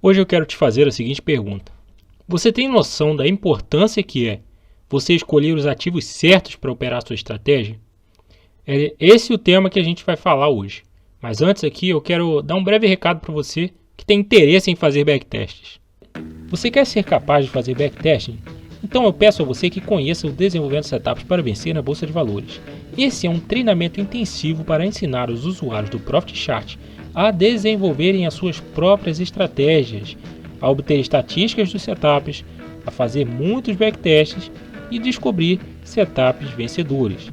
Hoje eu quero te fazer a seguinte pergunta. Você tem noção da importância que é você escolher os ativos certos para operar a sua estratégia? É esse o tema que a gente vai falar hoje. Mas antes aqui eu quero dar um breve recado para você que tem interesse em fazer backtests. Você quer ser capaz de fazer backtesting? Então eu peço a você que conheça o Desenvolvendo Setups para Vencer na Bolsa de Valores. Esse é um treinamento intensivo para ensinar os usuários do Profit Chart a desenvolverem as suas próprias estratégias, a obter estatísticas dos setups, a fazer muitos backtests e descobrir setups vencedores.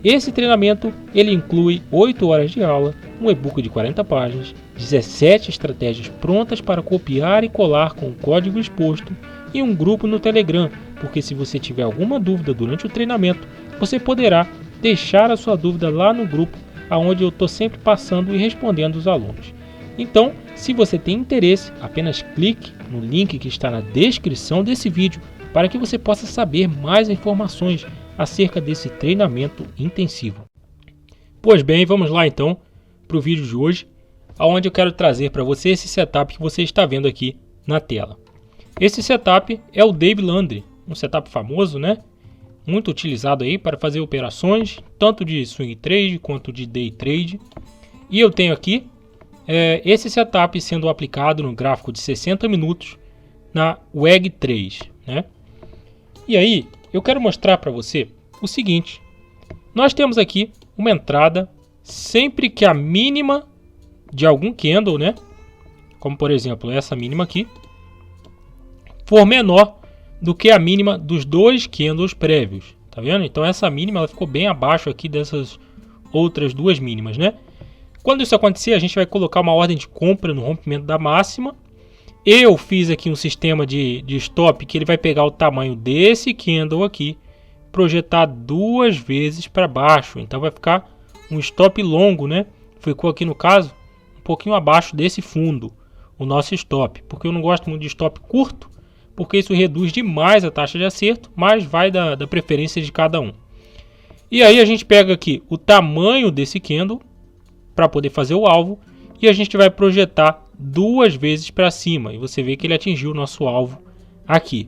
Esse treinamento ele inclui 8 horas de aula, um e-book de 40 páginas, 17 estratégias prontas para copiar e colar com o código exposto e um grupo no Telegram, porque se você tiver alguma dúvida durante o treinamento, você poderá deixar a sua dúvida lá no grupo, onde eu estou sempre passando e respondendo os alunos. Então, se você tem interesse, apenas clique no link que está na descrição desse vídeo para que você possa saber mais informações acerca desse treinamento intensivo. Pois bem, vamos lá então para o vídeo de hoje, onde eu quero trazer para você esse setup que você está vendo aqui na tela. Esse setup é o Dave Landry, um setup famoso, né? Muito utilizado aí para fazer operações, tanto de swing trade quanto de day trade. E eu tenho aqui esse setup sendo aplicado no gráfico de 60 minutos na WEG3, né? E aí, eu quero mostrar para você o seguinte. Nós temos aqui uma entrada sempre que a mínima de algum candle, né? Como por exemplo essa mínima aqui, for menor do que a mínima dos dois candles prévios, tá vendo? Então essa mínima ela ficou bem abaixo aqui dessas outras duas mínimas, né? Quando isso acontecer, a gente vai colocar uma ordem de compra no rompimento da máxima. Eu fiz aqui um sistema de stop que ele vai pegar o tamanho desse candle aqui, projetar duas vezes para baixo. Então vai ficar um stop longo, né? Ficou aqui no caso um pouquinho abaixo desse fundo, o nosso stop, porque eu não gosto muito de stop curto, porque isso reduz demais a taxa de acerto, mas vai da preferência de cada um. E aí a gente pega aqui o tamanho desse candle para poder fazer o alvo e a gente vai projetar duas vezes para cima e você vê que ele atingiu o nosso alvo aqui,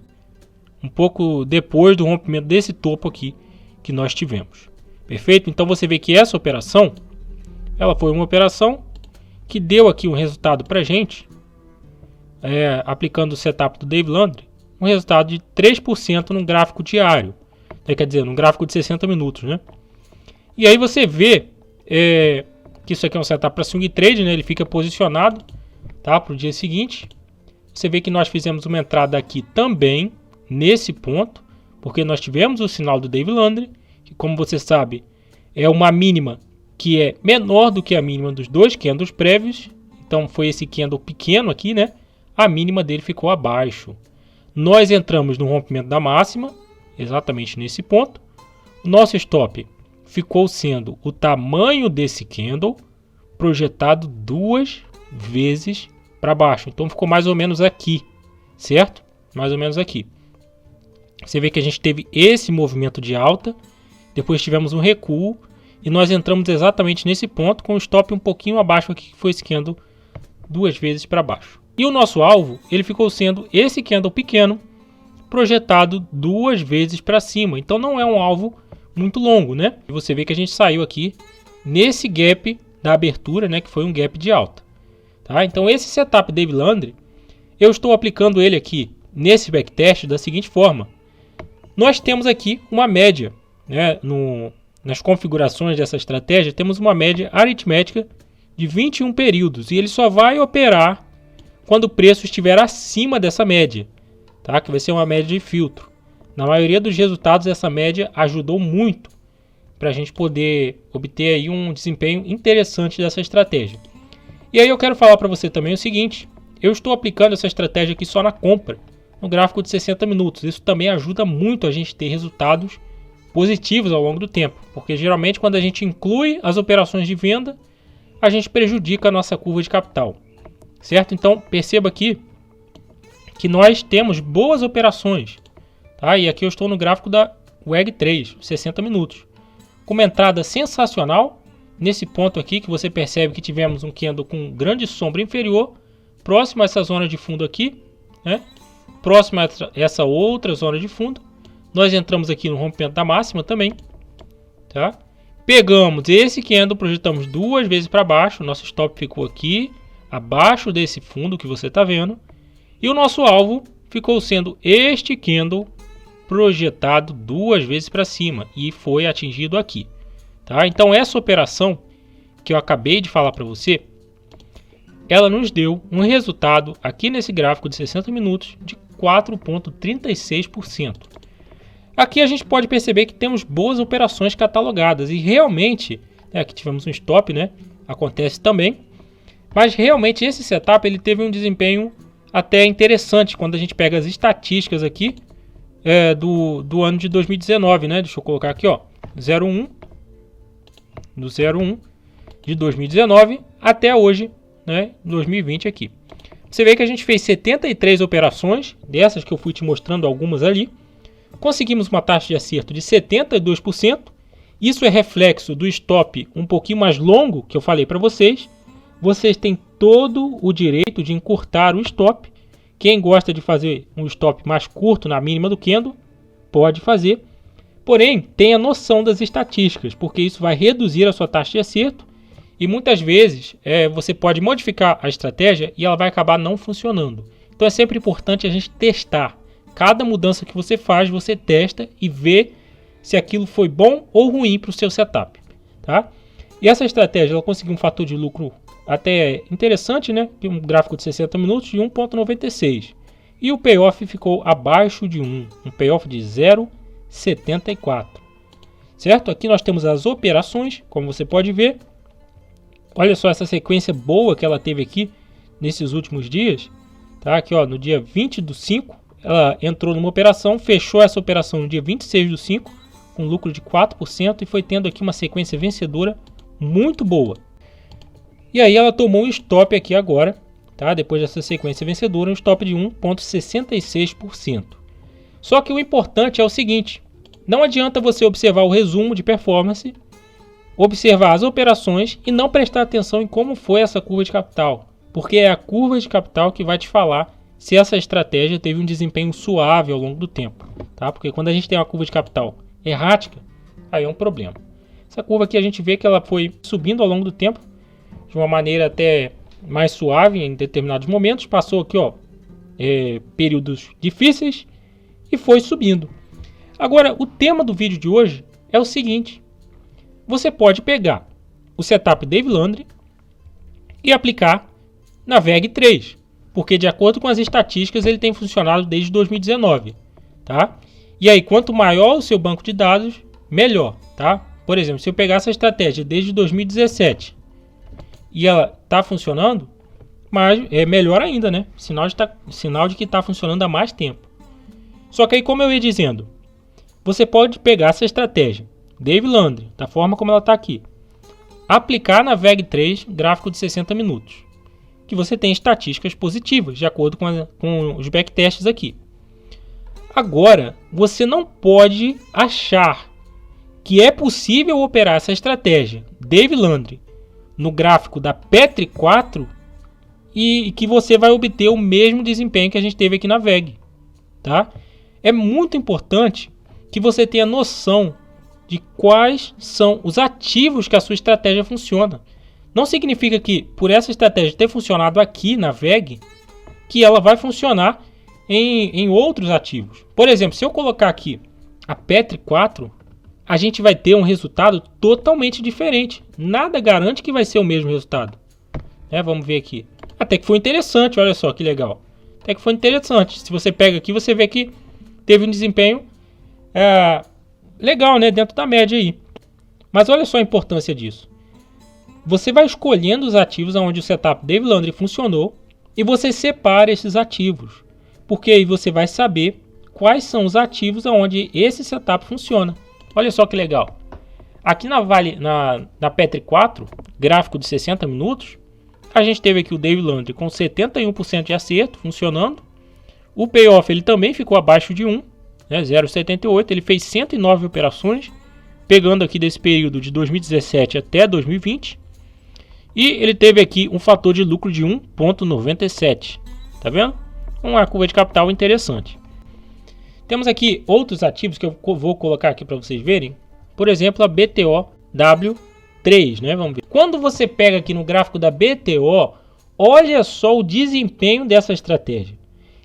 um pouco depois do rompimento desse topo aqui que nós tivemos. Perfeito? Então você vê que essa operação, ela foi uma operação que deu aqui um resultado para a gente, aplicando o setup do Dave Landry, um resultado de 3% no gráfico diário, quer dizer, no gráfico de 60 minutos, né? E aí você vê que isso aqui é um setup para swing trade, né? Ele fica posicionado, tá, para o dia seguinte. Você vê que nós fizemos uma entrada aqui também nesse ponto, porque nós tivemos o sinal do Dave Landry, que como você sabe é uma mínima que é menor do que a mínima dos dois candles prévios. Então foi esse candle pequeno aqui, né? A mínima dele ficou abaixo. Nós entramos no rompimento da máxima, exatamente nesse ponto. O nosso stop ficou sendo o tamanho desse candle projetado duas vezes para baixo. Então ficou mais ou menos aqui, certo? Mais ou menos aqui. Você vê que a gente teve esse movimento de alta, depois tivemos um recuo e nós entramos exatamente nesse ponto com o stop um pouquinho abaixo aqui, que foi esse candle duas vezes para baixo. E o nosso alvo, ele ficou sendo esse candle pequeno, projetado duas vezes para cima. Então não é um alvo muito longo, né? E você vê que a gente saiu aqui nesse gap da abertura, né? Que foi um gap de alta. Tá? Então esse setup Dave Landry, eu estou aplicando ele aqui nesse backtest da seguinte forma. Nós temos aqui uma média, né? Nas configurações dessa estratégia, temos uma média aritmética de 21 períodos. E ele só vai operar quando o preço estiver acima dessa média, tá? Que vai ser uma média de filtro. Na maioria dos resultados, essa média ajudou muito para a gente poder obter aí um desempenho interessante dessa estratégia. E aí eu quero falar para você também o seguinte, eu estou aplicando essa estratégia aqui só na compra, no gráfico de 60 minutos. Isso também ajuda muito a gente ter resultados positivos ao longo do tempo, porque geralmente quando a gente inclui as operações de venda, a gente prejudica a nossa curva de capital. Certo? Então perceba aqui que nós temos boas operações, tá? E aqui eu estou no gráfico da WEG3, 60 minutos, com uma entrada sensacional nesse ponto aqui que você percebe que tivemos um candle com grande sombra inferior, próximo a essa zona de fundo aqui, né? Próximo a essa outra zona de fundo. Nós entramos aqui no rompimento da máxima também, tá? Pegamos esse candle, projetamos 2 vezes para baixo. Nosso stop ficou aqui, abaixo desse fundo que você está vendo. E o nosso alvo ficou sendo este candle projetado 2 vezes para cima e foi atingido aqui, tá? Então essa operação que eu acabei de falar para você, ela nos deu um resultado aqui nesse gráfico de 60 minutos de 4,36%. Aqui a gente pode perceber que temos boas operações catalogadas e realmente, aqui tivemos um stop, né? Acontece também, mas realmente esse setup ele teve um desempenho até interessante quando a gente pega as estatísticas aqui do ano de 2019, né? Deixa eu colocar aqui, ó, 01 do 01 de 2019 até hoje, né? 2020 aqui. Você vê que a gente fez 73 operações, dessas que eu fui te mostrando algumas ali. Conseguimos uma taxa de acerto de 72%. Isso é reflexo do stop um pouquinho mais longo que eu falei para vocês. Vocês têm todo o direito de encurtar o stop. Quem gosta de fazer um stop mais curto na mínima do candle, pode fazer. Porém, tenha noção das estatísticas, porque isso vai reduzir a sua taxa de acerto. E muitas vezes você pode modificar a estratégia e ela vai acabar não funcionando. Então é sempre importante a gente testar. Cada mudança que você faz, você testa e vê se aquilo foi bom ou ruim para o seu setup, tá? E essa estratégia ela conseguiu um fator de lucro até interessante, né? Um gráfico de 60 minutos de 1,96. E o payoff ficou abaixo de 1, um payoff de 0,74. Certo? Aqui nós temos as operações, como você pode ver. Olha só essa sequência boa que ela teve aqui nesses últimos dias. Tá? Aqui ó, no dia 20 do 5, ela entrou numa operação, fechou essa operação no dia 26 do 5, com lucro de 4% e foi tendo aqui uma sequência vencedora muito boa. E aí ela tomou um stop aqui agora, tá? Depois dessa sequência vencedora, um stop de 1,66%. Só que o importante é o seguinte, não adianta você observar o resumo de performance, observar as operações e não prestar atenção em como foi essa curva de capital, porque é a curva de capital que vai te falar se essa estratégia teve um desempenho suave ao longo do tempo, tá? Porque quando a gente tem uma curva de capital errática, aí é um problema. Essa curva aqui a gente vê que ela foi subindo ao longo do tempo, de uma maneira até mais suave em determinados momentos, passou aqui ó, períodos difíceis e foi subindo. Agora, o tema do vídeo de hoje é o seguinte, você pode pegar o setup Dave Landry e aplicar na VEG3, porque de acordo com as estatísticas ele tem funcionado desde 2019, tá? E aí quanto maior o seu banco de dados, melhor, tá? Por exemplo, se eu pegar essa estratégia desde 2017 e ela está funcionando, mas é melhor ainda, né? Sinal de que está funcionando há mais tempo. Só que aí, como eu ia dizendo, você pode pegar essa estratégia Dave Landry, da forma como ela está aqui, aplicar na VEG3 gráfico de 60 minutos, que você tem estatísticas positivas, de acordo com os backtests aqui. Agora, você não pode achar que é possível operar essa estratégia Dave Landry no gráfico da Petri 4 e que você vai obter o mesmo desempenho que a gente teve aqui na VEG, tá? É muito importante que você tenha noção de quais são os ativos que a sua estratégia funciona. Não significa que, por essa estratégia ter funcionado aqui na VEG, que ela vai funcionar em outros ativos. Por exemplo, se eu colocar aqui a Petri 4, a gente vai ter um resultado totalmente diferente. Nada garante que vai ser o mesmo resultado. Vamos ver aqui. Até que foi interessante, olha só que legal. Até que foi interessante. Se você pega aqui, você vê que teve um desempenho legal, né? Dentro da média aí. Mas olha só a importância disso. Você vai escolhendo os ativos onde o setup Dave Landry funcionou e você separa esses ativos. Porque aí você vai saber quais são os ativos onde esse setup funciona. Olha só que legal. Aqui na Petri 4, gráfico de 60 minutos, a gente teve aqui o Dave Landry com 71% de acerto funcionando. O payoff ele também ficou abaixo de 1, né, 0,78. Ele fez 109 operações, pegando aqui desse período de 2017 até 2020. E ele teve aqui um fator de lucro de 1,97. Tá vendo? Uma curva de capital interessante. Temos aqui outros ativos que eu vou colocar aqui para vocês verem. Por exemplo, a BTOW3, né? Vamos ver. Quando você pega aqui no gráfico da BTO, olha só o desempenho dessa estratégia.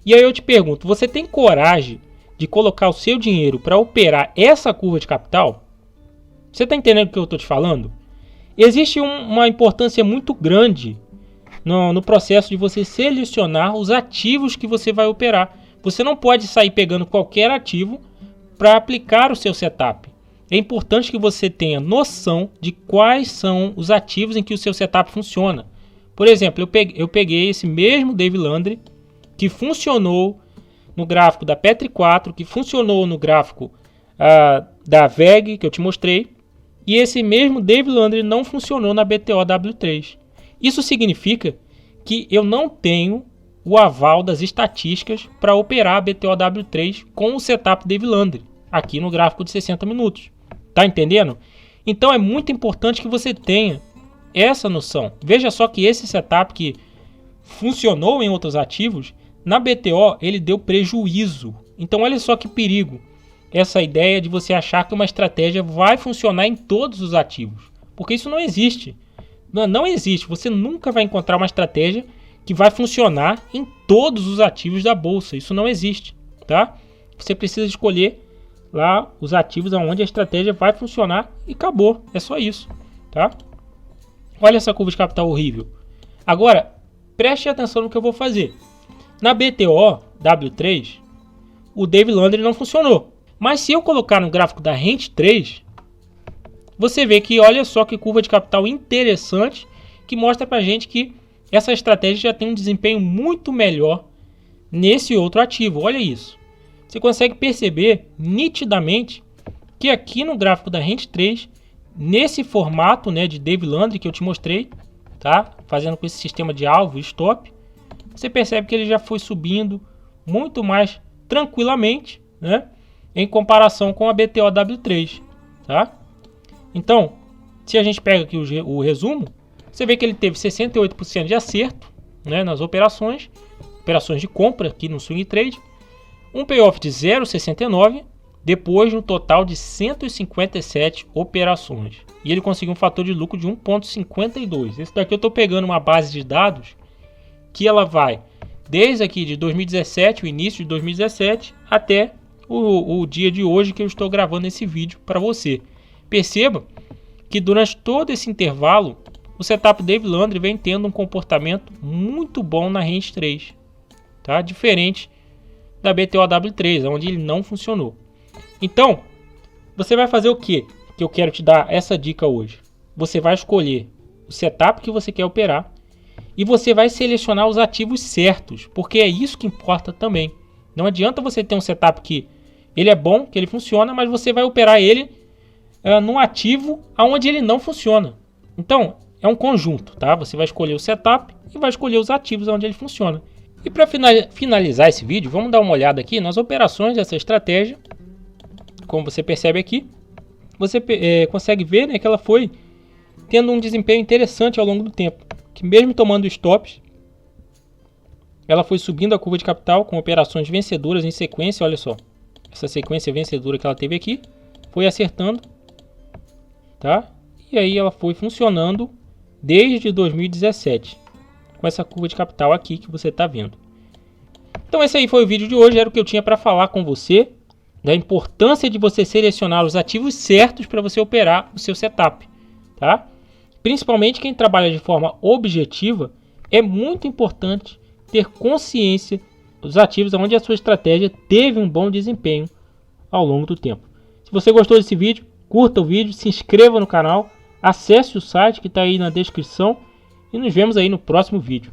E aí eu te pergunto, você tem coragem de colocar o seu dinheiro para operar essa curva de capital? Você está entendendo o que eu estou te falando? Existe uma importância muito grande no processo de você selecionar os ativos que você vai operar. Você não pode sair pegando qualquer ativo para aplicar o seu setup. É importante que você tenha noção de quais são os ativos em que o seu setup funciona. Por exemplo, eu peguei esse mesmo Dave Landry, que funcionou no gráfico da Petri 4, que funcionou no gráfico da VEG, que eu te mostrei, e esse mesmo Dave Landry não funcionou na BTOW3. Isso significa que eu não tenho o aval das estatísticas para operar a BTOW3 com o setup Dave Landry, aqui no gráfico de 60 minutos. Tá entendendo? Então é muito importante que você tenha essa noção. Veja só que esse setup que funcionou em outros ativos, na BTO ele deu prejuízo. Então olha só que perigo essa ideia de você achar que uma estratégia vai funcionar em todos os ativos. Porque isso não existe. Não existe. Você nunca vai encontrar uma estratégia que vai funcionar em todos os ativos da bolsa. Isso não existe, tá? Você precisa escolher lá os ativos onde a estratégia vai funcionar e acabou. É só isso, tá? Olha essa curva de capital horrível. Agora, preste atenção no que eu vou fazer. Na BTO W3, o Dave Landry não funcionou. Mas se eu colocar no gráfico da Rent 3, você vê que olha só que curva de capital interessante, que mostra pra gente que essa estratégia já tem um desempenho muito melhor nesse outro ativo. Olha isso. Você consegue perceber nitidamente que aqui no gráfico da Rent 3, nesse formato, né, de Dave Landry que eu te mostrei, tá? Fazendo com esse sistema de alvo e stop, você percebe que ele já foi subindo muito mais tranquilamente, né, em comparação com a BTOW3, tá? Então, se a gente pega aqui o resumo, você vê que ele teve 68% de acerto, né, nas operações de compra aqui no swing trade, um payoff de 0,69, depois de um total de 157 operações. E ele conseguiu um fator de lucro de 1,52. Esse daqui eu estou pegando uma base de dados que ela vai desde aqui de 2017, o início de 2017, até o dia de hoje que eu estou gravando esse vídeo para você. Perceba que durante todo esse intervalo, o setup Dave Landry vem tendo um comportamento muito bom na Range 3, tá? Diferente da BTOW3, onde ele não funcionou. Então, você vai fazer o que? Que eu quero te dar essa dica hoje. Você vai escolher o setup que você quer operar e você vai selecionar os ativos certos, porque é isso que importa também. Não adianta você ter um setup que ele é bom, que ele funciona, mas você vai operar ele num ativo onde ele não funciona. Então, é um conjunto, tá? Você vai escolher o setup e vai escolher os ativos onde ele funciona. E para finalizar esse vídeo, vamos dar uma olhada aqui nas operações dessa estratégia. Como você percebe aqui, você consegue ver, né, que ela foi tendo um desempenho interessante ao longo do tempo. Que mesmo tomando stops, ela foi subindo a curva de capital com operações vencedoras em sequência. Olha só, essa sequência vencedora que ela teve aqui, foi acertando, tá? E aí ela foi funcionando desde 2017, com essa curva de capital aqui que você está vendo. Então esse aí foi o vídeo de hoje, era o que eu tinha para falar com você, da importância de você selecionar os ativos certos para você operar o seu setup, tá? Principalmente quem trabalha de forma objetiva, é muito importante ter consciência dos ativos onde a sua estratégia teve um bom desempenho ao longo do tempo. Se você gostou desse vídeo, curta o vídeo, se inscreva no canal, acesse o site que está aí na descrição e nos vemos aí no próximo vídeo.